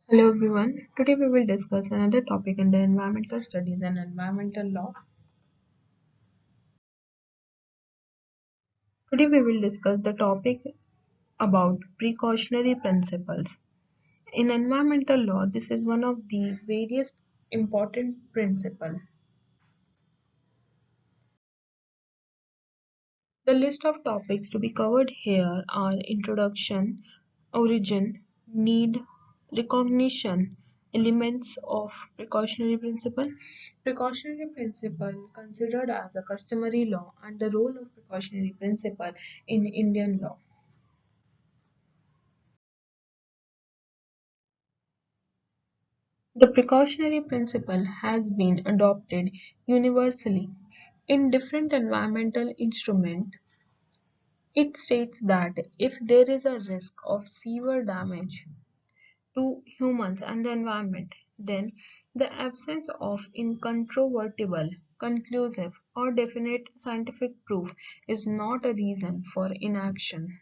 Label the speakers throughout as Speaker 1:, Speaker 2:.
Speaker 1: Hello everyone. Today we will discuss another topic under environmental studies and environmental law. Today we will discuss the topic about precautionary principles. In environmental law, this is one of the various important principles. The list of topics to be covered here are introduction, origin, need, recognition, elements of precautionary principle, precautionary principle considered as a customary law, and the role of precautionary principle in Indian law. The precautionary principle has been adopted universally in different environmental instruments. It states that if there is a risk of severe damage to humans and the environment, then the absence of incontrovertible, conclusive, or definite scientific proof is not a reason for inaction.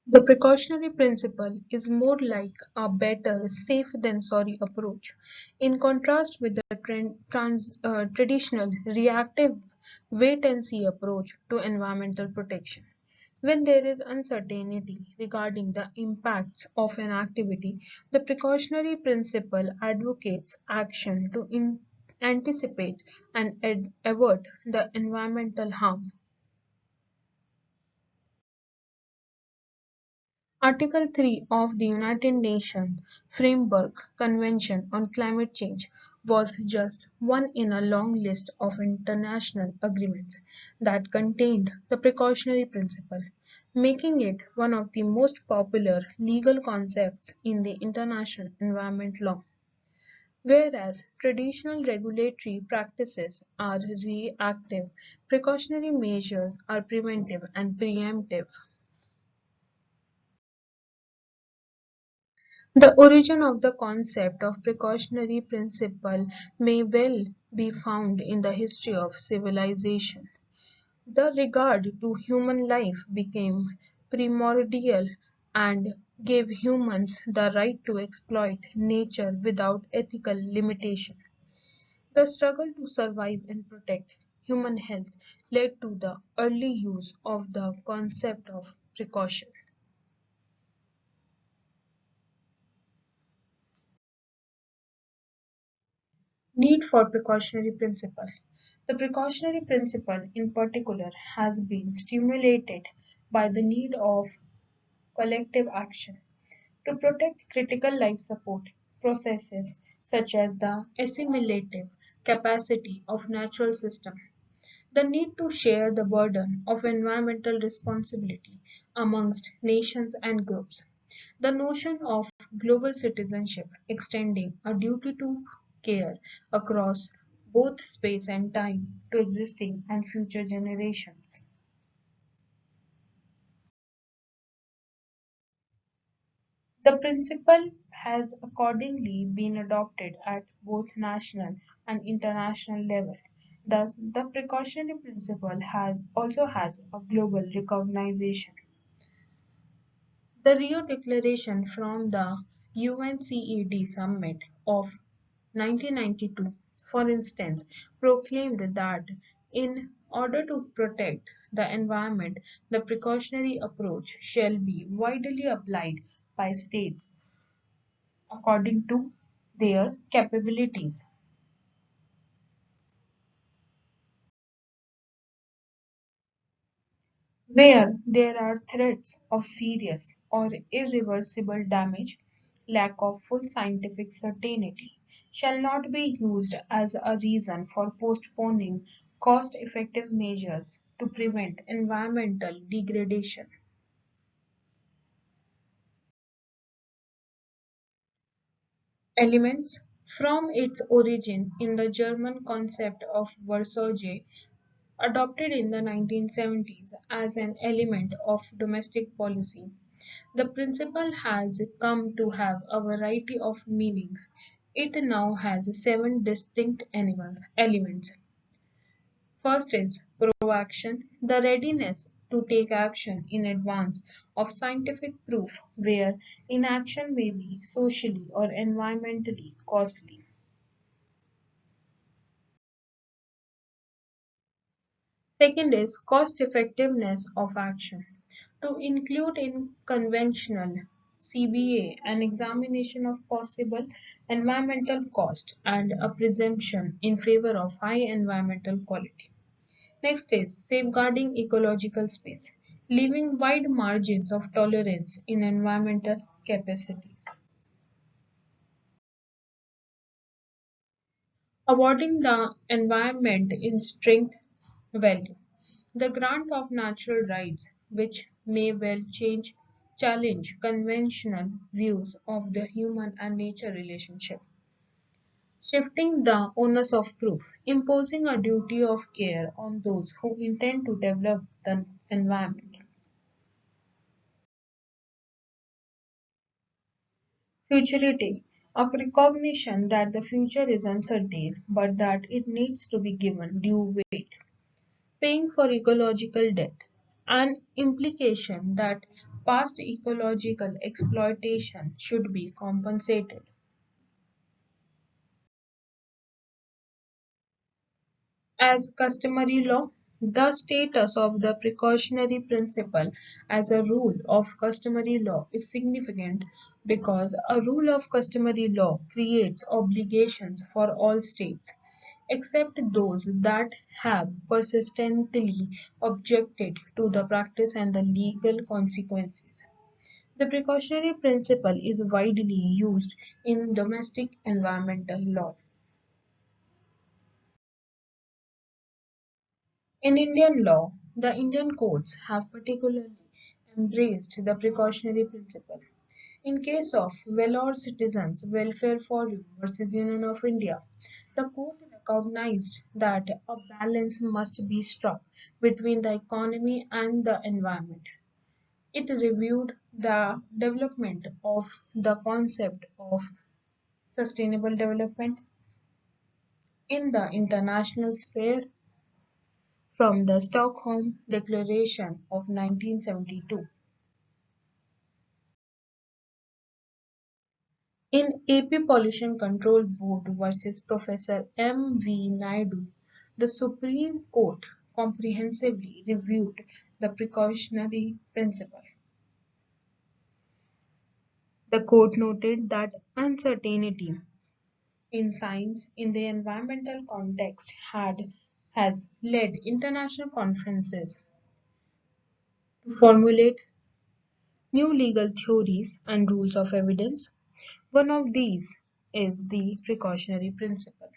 Speaker 1: The precautionary principle is more like a better safe than sorry approach, in contrast with the traditional reactive wait and see approach to environmental protection. When there is uncertainty regarding the impacts of an activity, the precautionary principle advocates action to anticipate and avert the environmental harm. Article 3 of the United Nations Framework Convention on Climate Change was just one in a long list of international agreements that contained the precautionary principle, making it one of the most popular legal concepts in the international environment law. Whereas traditional regulatory practices are reactive, precautionary measures are preventive and preemptive. The origin of the concept of precautionary principle may well be found in the history of civilization. The regard to human life became primordial and gave humans the right to exploit nature without ethical limitation. The struggle to survive and protect human health led to the early use of the concept of precaution. Need for precautionary principle. The precautionary principle in particular has been stimulated by the need of collective action to protect critical life support processes such as the assimilative capacity of natural system, the need to share the burden of environmental responsibility amongst nations and groups, the notion of global citizenship extending a duty to care across both space and time to existing and future generations. The principle has accordingly been adopted at both national and international level. Thus, the precautionary principle also has a global recognition. The Rio Declaration from the UNCED summit of 1992, for instance, proclaimed that in order to protect the environment, the precautionary approach shall be widely applied by states according to their capabilities. Where there are threats of serious or irreversible damage, lack of full scientific certainty shall not be used as a reason for postponing cost effective measures to prevent environmental degradation. Elements from its origin in the German concept of Versorge adopted in the 1970s as an element of domestic policy. The principle has come to have a variety of meanings. It now has seven distinct elements. First is proaction, the readiness to take action in advance of scientific proof where inaction may be socially or environmentally costly. Second is cost effectiveness of action. To include in conventional CBA an examination of possible environmental cost and a presumption in favor of high environmental quality. Next is safeguarding ecological space, leaving wide margins of tolerance in environmental capacities. Awarding the environment instinct value. The grant of natural rights, which may well challenge conventional views of the human and nature relationship. Shifting the onus of proof, imposing a duty of care on those who intend to develop the environment. Futurity, a recognition that the future is uncertain but that it needs to be given due weight. Paying for ecological debt, an implication that past ecological exploitation should be compensated. As customary law, the status of the precautionary principle as a rule of customary law is significant because a rule of customary law creates obligations for all states, except those that have persistently objected to the practice and the legal consequences. The precautionary principle is widely used in domestic environmental law. In Indian law, the Indian courts have particularly embraced the precautionary principle. In case of Vellore Citizens Welfare Forum versus Union of India, the court recognized that a balance must be struck between the economy and the environment. It reviewed the development of the concept of sustainable development in the international sphere from the Stockholm Declaration of 1972. In AP Pollution Control Board versus Professor M.V. Naidu, the Supreme Court comprehensively reviewed the precautionary principle. The court noted that uncertainty in science in the environmental context has led international conferences to formulate new legal theories and rules of evidence. One of these is the precautionary principle.